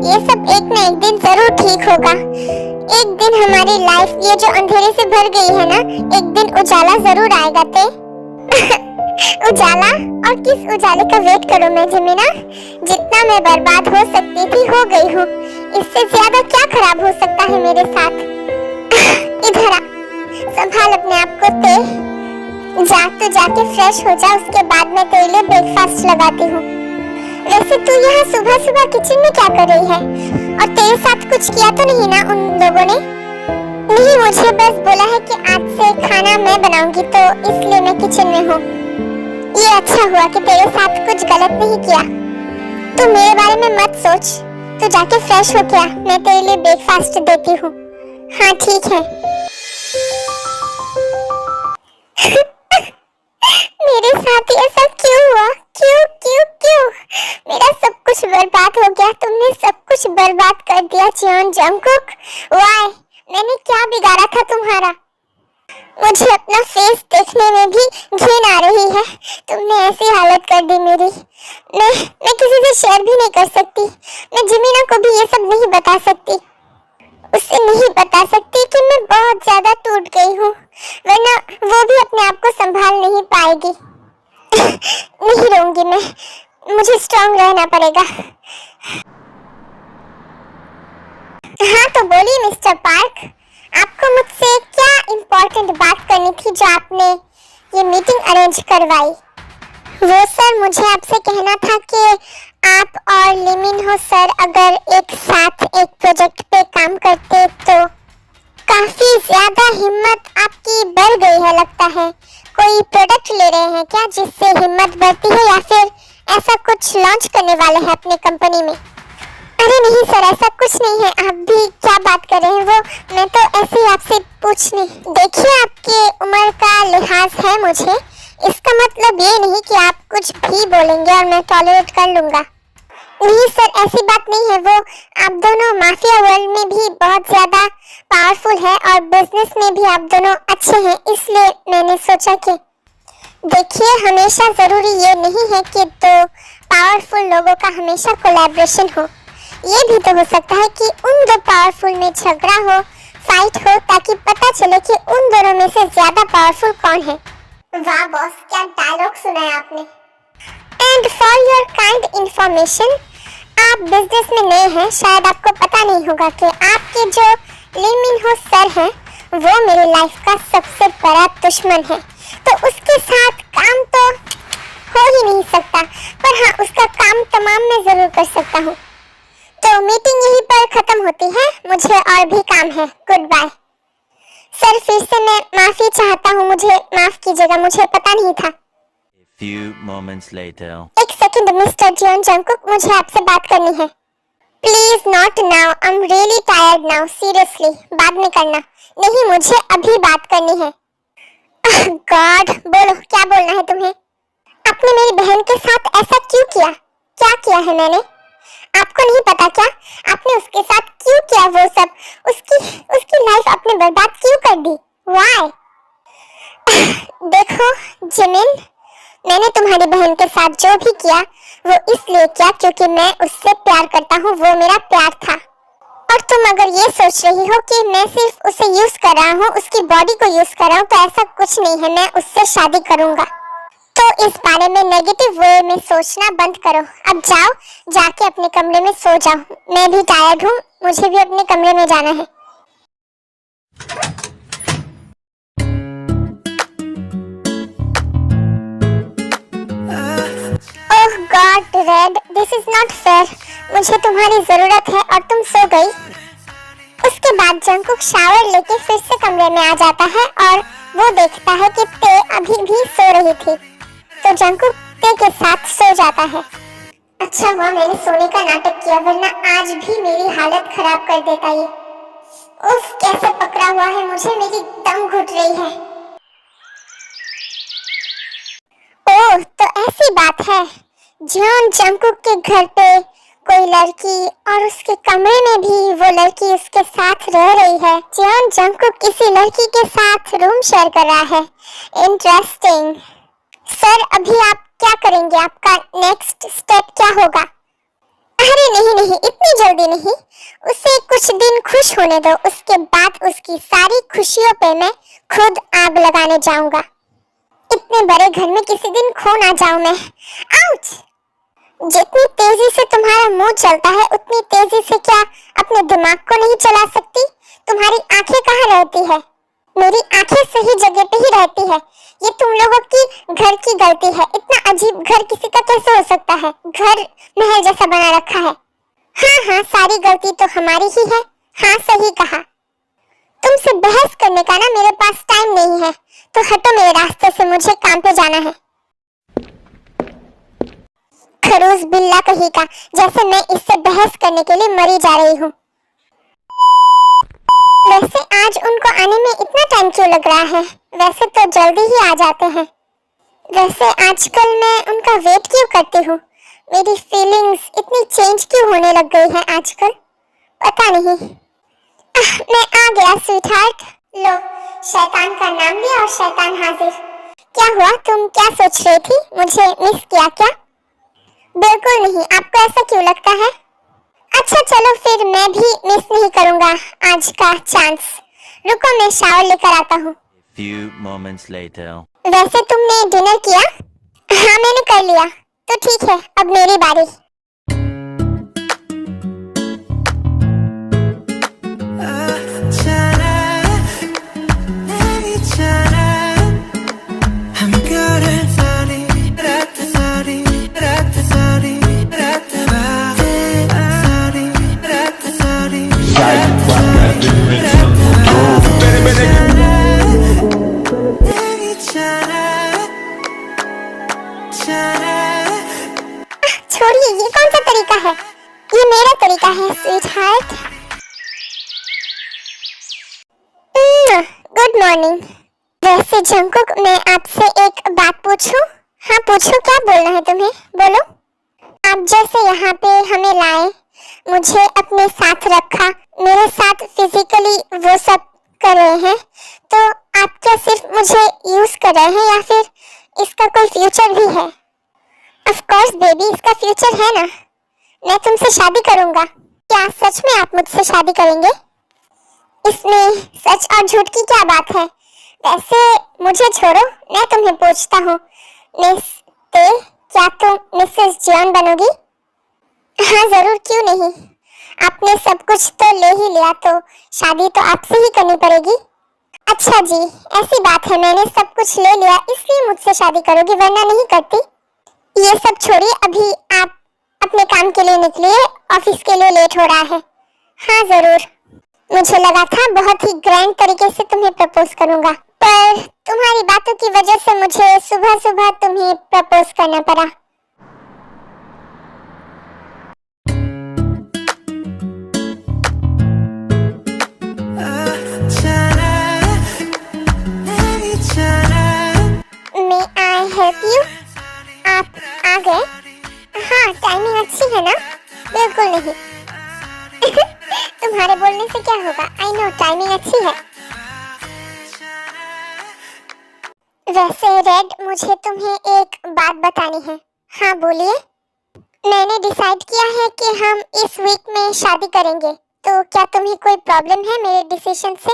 ये सब एक ना एक दिन जरूर ठीक होगा। एक दिन हमारी लाइफ ये जो अंधेरे से भर गई है ना, एक दिन उजाला जरूर आएगा। ते उजाला? और किस उजाले का वेट करूं मैं जिमीना? जितना मैं बर्बाद हो सकती थी हो गई हूँ। इससे ज्यादा क्या खराब हो सकता है मेरे साथ? इधर आ, संभाल अपने आप को। ते जा, तो जाके फ्रेश हो जा, उसके बाद मैं तेरे लिए ब्रेकफास्ट लगाती हूँ। वैसे तू यहाँ सुबह सुबह किचन में क्या कर रही है? और तेरे साथ कुछ किया तो नहीं ना उन लोगों ने? नहीं, मुझे बस बोला है कि आज से खाना मैं बनाऊंगी, तो इसलिए मैं किचन में हूँ। ये अच्छा हुआ कि तेरे साथ कुछ गलत नहीं किया। तू मेरे बारे में मत सोच, तू जाके फ्रेश हो क्या, मैं तेरे लिए ब्रेकफास्ट देती हूँ। हाँ ठीक है। मेरे साथ ऐसा क्यों हुआ? क्यों क्यों क्यों? मेरा सब कुछ बर्बाद हो गया। तुमने सब कुछ बर्बाद कर दिया जियोन जंकुक। वाई, मैंने क्या बिगाड़ा था तुम्हारा? मुझे अपना फेस देखने में भी घिन आ रही है। तुमने ऐसी हालत कर दी मेरी। मैं किसी से शेयर भी नहीं कर सकती। मैं जिमीना को भी ये सब नहीं बता सकती। उसे नहीं बता सकती कि मैं बहुत ज्यादा टूट गई हूँ, वरना वो भी अपने आप को संभाल नहीं पाएगी। नहीं रहूंगी मैं, मुझे स्ट्रांग रहना पड़ेगा। हाँ तो बोलिए मिस्टर पार्क, आपको मुझसे क्या इम्पोर्टेंट बात करनी थी जो आपने ये मीटिंग अरेंज करवाई? वो सर, मुझे आपसे कहना था कि आप और लिमिन हो सर अगर एक साथ एक प्रोजेक्ट पे काम करते तो काफी ज्यादा हिम्मत आपकी बढ़ गई है लगता है। कोई प्रोडक्ट ले रहे हैं क्या जिससे हिम्मत बढ़ती है, या फिर ऐसा कुछ लॉन्च करने वाले हैं अपनी कंपनी में? अरे नहीं सर, ऐसा कुछ नहीं है। आप भी क्या बात कर रहे हैं? वो मैं तो ऐसे ही आपसे पूछने। देखिए, आपके उम्र का लिहाज है मुझे, इसका मतलब ये नहीं कि आप कुछ भी बोलेंगे और मैं टॉलरेट कर लूंगा। नहीं सर, ऐसी बात नहीं है। वो आप दोनों माफिया वर्ल्ड में भी बहुत ज्यादा पावरफुल है और बिजनेस में भी आप दोनों अच्छे हैं, इसलिए मैंने सोचा कि देखिए, हमेशा जरूरी ये नहीं है कि दो पावरफुल लोगों का हमेशा कोलैबोरेशन हो। ये भी तो हो सकता है कि उन दो पावरफुल में झगड़ा हो, फाइट हो, ताकि पता चले कि उन दोनों में से ज्यादा पावरफुल कौन है। वाह बॉस, क्या डायलॉग सुना है आपने। And for your kind information, आप बिजनेस में नए हैं, शायद आपको पता नहीं होगा कि आपके जो ली मिन हो सर हैं, वो मेरी लाइफ का सबसे बड़ा दुश्मन है। तो उसके साथ काम तो हो ही नहीं सकता, पर हाँ, उसका काम तमाम मैं जरूर कर सकता हूँ। तो मीटिंग यहीं पर खत्म होती है, मुझे और भी काम है। Good bye. सर, फिर से मैं माफी चाहता हूँ, मुझे माफ कीजिएगा, मुझे पता नहीं था। A few moments later. एक सेकंड मिस्टर जियोन जंगकुक, मुझे आपसे बात करनी है। Please not now, I am really tired now, seriously, बाद में करना। नहीं, मुझे अभी बात करनी है। गॉड, बोलो, क्या बोलना है तुम्हें? आपने मेरी बहन के साथ ऐसा क्यों किया? क्या किया है मैंने? आपको नहीं पता क्या? आपने उसके साथ क्यों किया वो सब? उसकी लाइफ आपने बर्बाद क्यों कर दी? व्हाई? देखो जिमिन, मैंने तुम्हारी बहन के साथ जो भी किया वो इसलिए किया क्योंकि मैं उससे प्यार करता हूँ, वो मेरा प्यार था। और तुम अगर ये सोच रही हो कि मैं सिर्फ उसे यूज कर रहा हूँ, उसकी बॉडी को यूज कर रहा हूँ, तो ऐसा कुछ नहीं है। मैं उससे शादी करूंगा। तो इस बारे में नेगेटिव वे में सोचना बंद करो। अब जाओ, जाके अपने कमरे में सो जाओ। मैं भी टायर्ड हूँ, मुझे भी अपने कमरे में जाना है। Oh god red, this is not fair. मुझे तुम्हारी जरूरत है और तुम सो गई। उसके बाद जंगकुक शावर लेके फिर से कमरे में आ जाता है और वो देखता है कि ते अभी भी सो रही थी। तो जंगकुक ते के साथ सो जाता है। अच्छा हुआ मैंने सोने का नाटक किया, वरना आज भी मेरी हालत खराब कर देता ये। उफ, कैसे पकड़ा हुआ है मुझे, मेरी दम घुट रही है। ओह, तो ऐसी बात है। जियोन जंगकुक के घर पे कोई लड़की और उसके कमरे में भी वो लड़की उसके साथ रह रही है। जियोन जंगकुक किसी लड़की के साथ रूम शेयर कर रहा है। इंटरेस्टिंग। सर, अभी आप क्या करेंगे? आपका नेक्स्ट स्टेप क्या होगा? अरे नहीं, इतनी जल्दी नहीं। उसे कुछ दिन खुश होने दो, उसके बाद उसकी सारी खुशियों पे मैं खुद आग लगाने जाऊंगा। इतने बड़े घर में किसी दिन खो ना जाऊं मैं। आउच! जितनी तेजी से तुम्हारा मुंह चलता है, उतनी तेजी से क्या अपने दिमाग को नहीं चला सकती? तुम्हारी आंखें कहाँ रहती है? मेरी आंखें सही जगह पे ही रहती है। ये तुम लोगों की घर की गलती है। इतना अजीब घर किसी का कैसे हो सकता है? घर महल जैसा बना रखा है। हाँ, सारी गलती तो हमारी ही है। हाँ, सही कहा। तुमसे बहस करने का ना मेरे पास टाइम नहीं है, तो हटो मेरे रास्ते से, मुझे काम पे जाना है। खरूस बिल्ला कहीं का, जैसे मैं इससे बहस करने के लिए मरी जा रही हूँ। वैसे आज उनको आने में इतना टाइम क्यों लग रहा है? वैसे तो जल्दी ही आ जाते हैं। वैसे आजकल मैं उनका वेट क्यों करती हूँ? मेरी फीलिंग्स इतनी चेंज क्यों होने लग गई है आजकल? पता नहीं। मैं आ गया स्वीटहार्ट। लो, शैतान का नाम लिया और शैतान हाजिर। क्या हुआ? तुम क्या सोच रही थी? मुझे मिस किया क्या? बिल्कुल नहीं। आपको ऐसा क्यों लगता है? अच्छा चलो, फिर मैं भी मिस नहीं करूंगा आज का चांस। रुको, मैं शावर लेकर आता हूँ। Few moments later. वैसे तुमने डिनर किया? हाँ, मैंने कर लिया। तो ठीक है, अब मेरी बारी। Like that dimension door. छोड़िए, ये कौन सा तरीका है? ये मेरा तरीका है स्वीट हार्ट। Good morning. वैसे जंकुक, मैं आपसे एक बात पूछूं? हाँ पूछो, क्या बोलना है तुम्हें, बोलो। आप जैसे यहाँ पे हमें लाए, मुझे अपने साथ रखा, मेरे साथ फिजिकली वो सब कर रहे हैं, तो आप क्या सिर्फ मुझे यूज कर रहे हैं या फिर इसका कोई फ्यूचर भी है? ऑफ कोर्स बेबी, इसका फ्यूचर है ना। मैं तुमसे शादी करूंगा। क्या सच में आप मुझसे शादी करेंगे? इसमें सच और झूठ की क्या बात है? वैसे मुझे छोड़ो, मैं तुम्हें पूछता हूँ, मिस ते, क्या तुम मिसेस जॉन बनोगी? हाँ जरूर, क्यों नहीं। आपने सब कुछ तो ले ही लिया, तो शादी तो आपसे ही करनी पड़ेगी। अच्छा जी, ऐसी बात है, मैंने सब कुछ ले लिया इसलिए मुझसे शादी करोगी, वरना नहीं करती। ये सब छोड़िए, अभी आप अपने काम के लिए निकलिए, ऑफिस के लिए लेट हो रहा है। हाँ जरूर, मुझे लगा था बहुत ही ग्रैंड तरीके से तुम्हें प्रपोज करूंगा, पर तुम्हारी बातों की वजह से मुझे सुबह सुबह तुम्हें प्रपोज करना पड़ा। May I help you? आप आ गए? हाँ, टाइमिंग अच्छी है ना? बिल्कुल नहीं। तुम्हारे बोलने से क्या होगा? आई नो, टाइमिंग अच्छी है। वैसे रेड, मुझे तुम्हें एक बात बतानी है। हाँ बोलिए। मैंने डिसाइड किया है कि हम इस वीक में शादी करेंगे, तो क्या तुम्हें कोई प्रॉब्लम है मेरे डिसीजन से?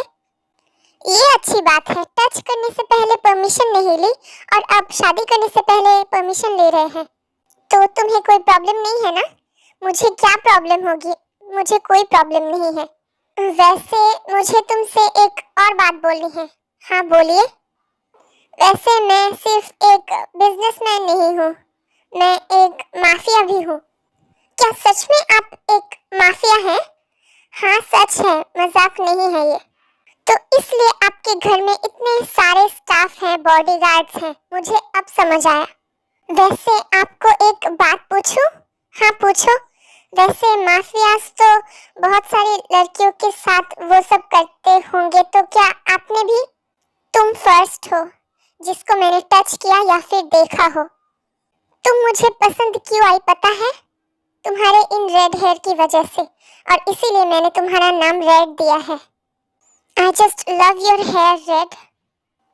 ये अच्छी बात है, टच करने से पहले परमिशन नहीं ली और अब शादी करने से पहले परमिशन ले रहे हैं, तो तुम्हें कोई प्रॉब्लम नहीं है ना? मुझे क्या प्रॉब्लम होगी? मुझे कोई प्रॉब्लम नहीं है। वैसे मुझे तुमसे एक और बात बोलनी है। हाँ बोलिए। वैसे मैं सिर्फ एक बिजनेसमैन नहीं हूँ, मैं एक माफिया भी हूँ। क्या सच में आप एक माफिया हैं? हाँ सच है, मजाक नहीं है ये। तो इसलिए आपके घर में इतने सारे स्टाफ हैं, बॉडीगार्ड्स हैं, मुझे अब समझ आया। वैसे आपको एक बात पूछूं? हाँ पूछो। वैसे माफियाज तो बहुत सारी लड़कियों के साथ वो सब करते होंगे, तो क्या आपने भी? तुम फर्स्ट हो जिसको मैंने टच किया या फिर देखा हो। तुम मुझे पसंद क्यों आई पता है? तुम्हारे इन रेड हेयर की वजह से, और इसीलिए मैंने तुम्हारा नाम रेड दिया है। I just love your hair red.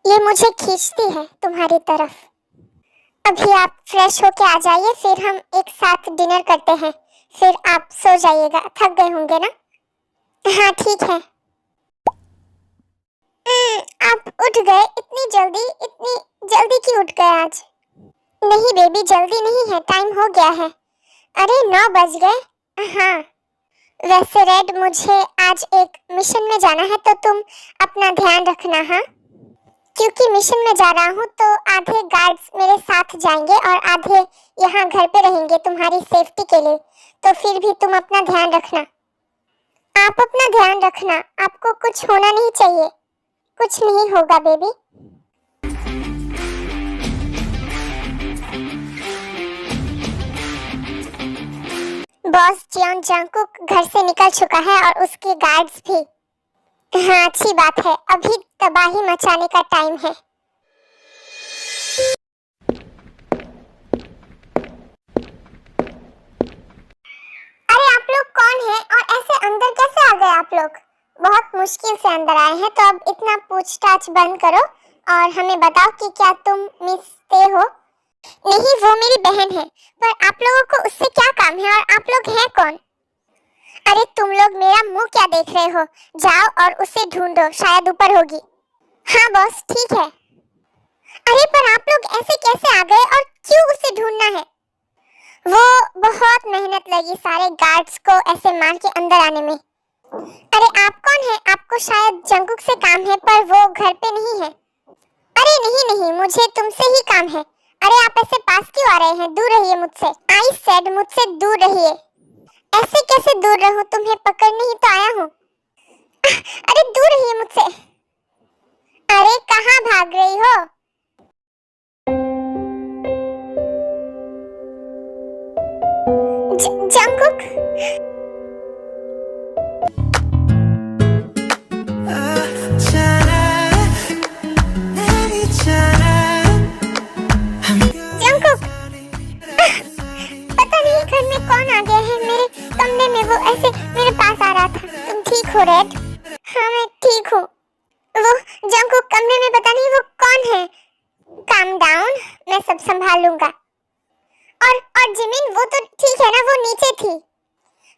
ये मुझे खींचती है तुम्हारी तरफ। अभी आप फ्रेश होके आ जाइए, फिर हम एक साथ डिनर करते हैं, फिर आप सो जाइएगा, थक गए होंगे ना? हाँ ठीक है। आप उठ गए इतनी जल्दी क्यों उठ गए आज? नहीं बेबी, जल्दी नहीं है, टाइम हो गया है। अरे 9 बज गए। हाँ वैसे रेड, मुझे आज एक मिशन में जाना है, तो तुम अपना ध्यान रखना। हाँ, क्योंकि मिशन में जा रहा हूँ तो आधे गार्ड्स मेरे साथ जाएंगे और आधे यहाँ घर पे रहेंगे तुम्हारी सेफ्टी के लिए, तो फिर भी तुम अपना ध्यान रखना। आप अपना ध्यान रखना, आपको कुछ होना नहीं चाहिए। कुछ नहीं होगा बेबी। बॉस जियोन जंकुक घर से निकल चुका है और उसके गार्ड्स भी। हाँ अच्छी बात है, अभी तबाही मचाने का टाइम है। अरे आप लोग कौन हैं और ऐसे अंदर कैसे आ गए आप लोग? बहुत मुश्किल से अंदर आए हैं, तो अब इतना पूछताछ बंद करो और हमें बताओ कि क्या तुम मिस ते हो? नहीं, वो मेरी बहन है, पर आप लोगों को उससे क्या काम है और आप लोग हैं कौन? अरे तुम लोग मेरा मुंह क्या देख रहे हो? जाओ और उसे ढूंढो, शायद ऊपर होगी। हाँ बॉस ठीक है। अरे पर आप लोग ऐसे कैसे आ गए और क्यों उसे ढूंढना है? वो बहुत मेहनत लगी सारे गार्ड्स को ऐसे मार के अंदर आने में। अरे आप कौन है? आपको शायद जंकुक से काम है, पर वो घर पे नहीं है। अरे नहीं, मुझे तुमसे ही काम है। अरे आप ऐसे पास क्यों आ रहे हैं? दूर रहिए मुझसे। आई सेड मुझसे दूर रहिए। ऐसे कैसे दूर रहूं? तुम्हें पकड़ने ही तो आया हूँ। अरे दूर रहिए मुझसे। अरे कहाँ भाग रही हो? जंगकुक। जंगकुक, पता नहीं घर में कौन आ गया है। मेरे कमरे में वो ऐसे मेरे पास आ रहा था। तुम ठीक हो रेड? हाँ मैं ठीक हूँ। वो जंगकुक कमरे में पता नहीं वो कौन है। काम डाउन, मैं सब संभाल लूंगा। और जिमिन वो तो ठीक है ना, वो नीचे थी।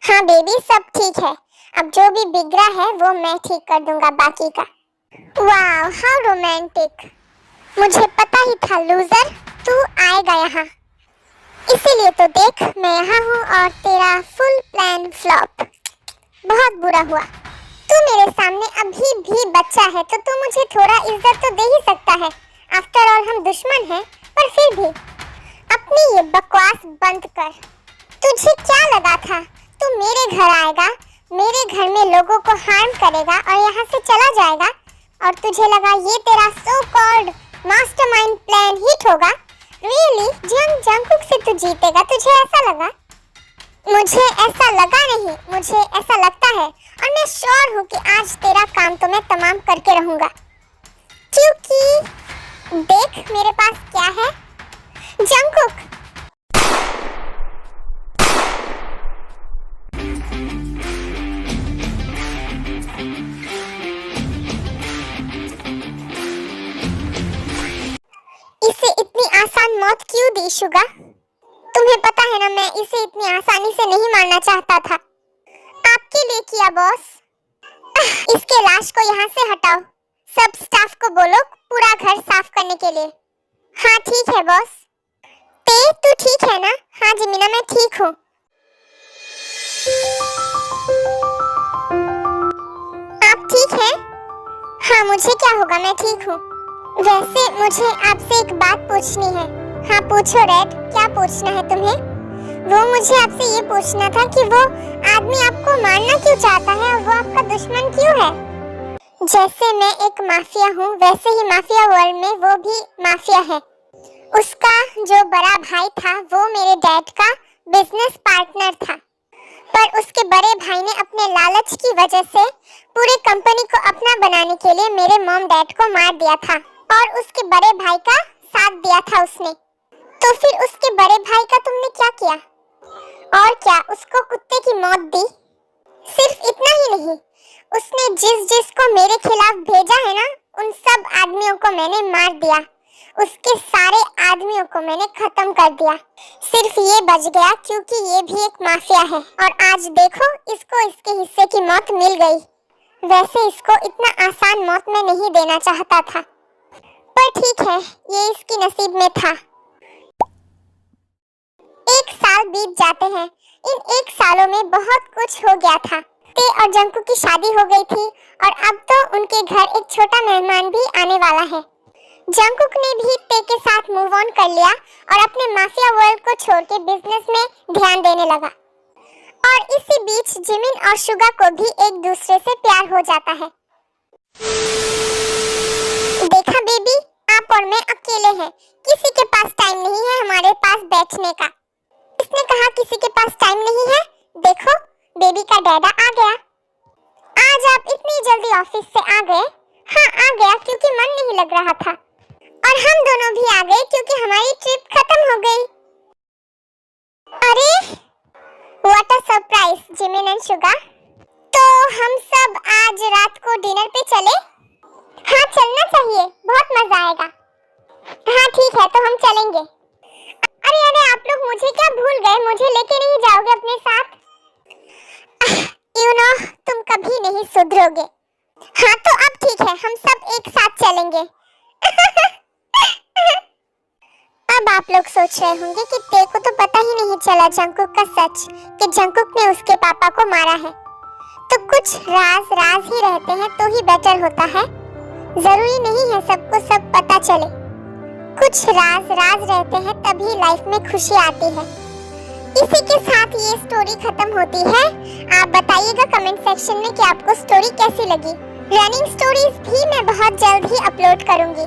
हाँ बेबी सब ठीक है। अब जो भी बिगड़ा है वो मैं ठीक कर दूंगा बाकी का। Wow how romantic. मुझे पता ही था लूजर, तू आएगा यहाँ। इसीलिए तो देख मैं यहाँ हूँ और तेरा फुल प्लान फ्लॉप। बहुत बुरा हुआ। तू मेरे सामने अभी भी बच्चा है तो तू मुझे थोड़ा इज्जत तो दे ही सकता है। आफ्टर ऑल हम दुश्मन हैं, पर फिर भी अपनी ये बकवास बंद कर। तुझे क्या लगा था तू मेरे घर आएगा, मेरे घर में लोगों को हार्म करेगा और यहाँ से चला जाएगा, और तुझे लगा ये तेरा so called mastermind plan hit होगा? रियली जंगकुक से तू जीतेगा, तुझे ऐसा लगा? मुझे ऐसा लगा नहीं, मुझे ऐसा लगता है और मैं श्योर हूँ कि आज तेरा काम तो मैं तमाम करके रहूंगा। क्योंकि देख मेरे पास क्या है जंगकुक। इसे इतनी आसान मौत क्यों दी शुगा? तुम्हें पता है ना मैं इसे इतनी आसानी से नहीं मारना चाहता था। आपके लिए किया बॉस। इसके लाश को यहाँ से हटाओ। सब स्टाफ को बोलो पूरा घर साफ करने के लिए। हाँ ठीक है बॉस। तू ठीक है ना? हाँ जिमिना मैं ठीक हूँ। आप ठीक हैं? हाँ मुझे क्या होगा, मैं ठीक हूँ। वैसे मुझे आपसे एक बात पूछनी है। हाँ पूछो रेड, क्या पूछना है तुम्हें? वो मुझे आपसे ये पूछना था कि वो आदमी आपको मारना क्यों चाहता है और वो आपका दुश्मन क्यों है? जैसे मैं एक माफिया हूँ वैसे ही माफिया वर्ल्ड में वो भी माफिया है। उसका जो बड़ा भाई था वो मेरे डैड का बिजनेस पार्टनर था, पर उसके बड़े भाई ने अपने लालच की वजह से पूरे कंपनी को अपना बनाने के लिए मेरे मॉम डैड को मार दिया था और उसके बड़े भाई का साथ दिया था उसने। तो फिर उसके बड़े भाई का तुमने क्या किया? और क्या उसको कुत्ते की मौत दी? सिर्फ इतना ही नहीं, उसने जिसको मेरे खिलाफ भेजा है ना उन सब आदमियों को मैंने मार दिया। उसके सारे आदमियों को मैंने खत्म कर दिया। सिर्फ ये बच गया क्योंकि ये भी एक माफिया है और आज देखो इसको इसके हिस्से की मौत मिल गई। वैसे इसको इतना आसान मौत मैं नहीं देना चाहता था, पर ठीक है ये इसकी नसीब में था। 1 साल बीत जाते हैं। इन 1 सालों में बहुत कुछ हो गया था। ते और जंकू की शादी हो गई थी और अब तो उनके घर एक छोटा मेहमान भी आने वाला है। जंकुक ने भी ते के साथ मूव ऑन कर लिया और अपने माफिया वर्ल्ड को छोड़ के बिजनेस में ध्यान देने लगा। और इसी बीच जिमिन और शुगा को भी एक दूसरे से प्यार हो जाता है। देखा बेबी, आप और मैं अकेले हैं। किसी के पास टाइम नहीं है हमारे पास बैठने का। इसने कहा किसी के पास टाइम नहीं है। देखो बेबी का डैडा आ गया। आज आप इतनी जल्दी ऑफिस से आ गए? हाँ आ गया क्योंकि मन नहीं लग रहा था, और हम दोनों भी आ गए क्योंकि हमारी ट्रिप खत्म हो गई। अरे what a surprise Jimin and Suga. तो हम सब आज रात को डिनर पे चले? हाँ चलना चाहिए, बहुत मजा आएगा। हाँ ठीक है तो हम चलेंगे। अरे आप लोग मुझे क्या भूल गए? मुझे लेके नहीं जाओगे अपने साथ? यू नो तुम कभी नहीं सुधरोगे। हाँ तो अब ठीक है हम सब एक साथ चलेंगे। अब आप लोग सोच रहे होंगे कि ते को तो पता ही नहीं चला जंकुक का सच, कि जंकुक ने उसके पापा को मारा है। तो कुछ राज राज ही रहते हैं तो ही बेटर होता है। जरूरी नहीं है सबको सब पता चले। कुछ राज राज रहते हैं तभी लाइफ में खुशी आती है। इसी के साथ ये स्टोरी खत्म होती है। आप बताइएगा कमेंट सेक्शन में कि आपको स्टोरी कैसी लगी। रनिंग स्टोरीज भी मैं बहुत जल्द ही अपलोड करूंगी।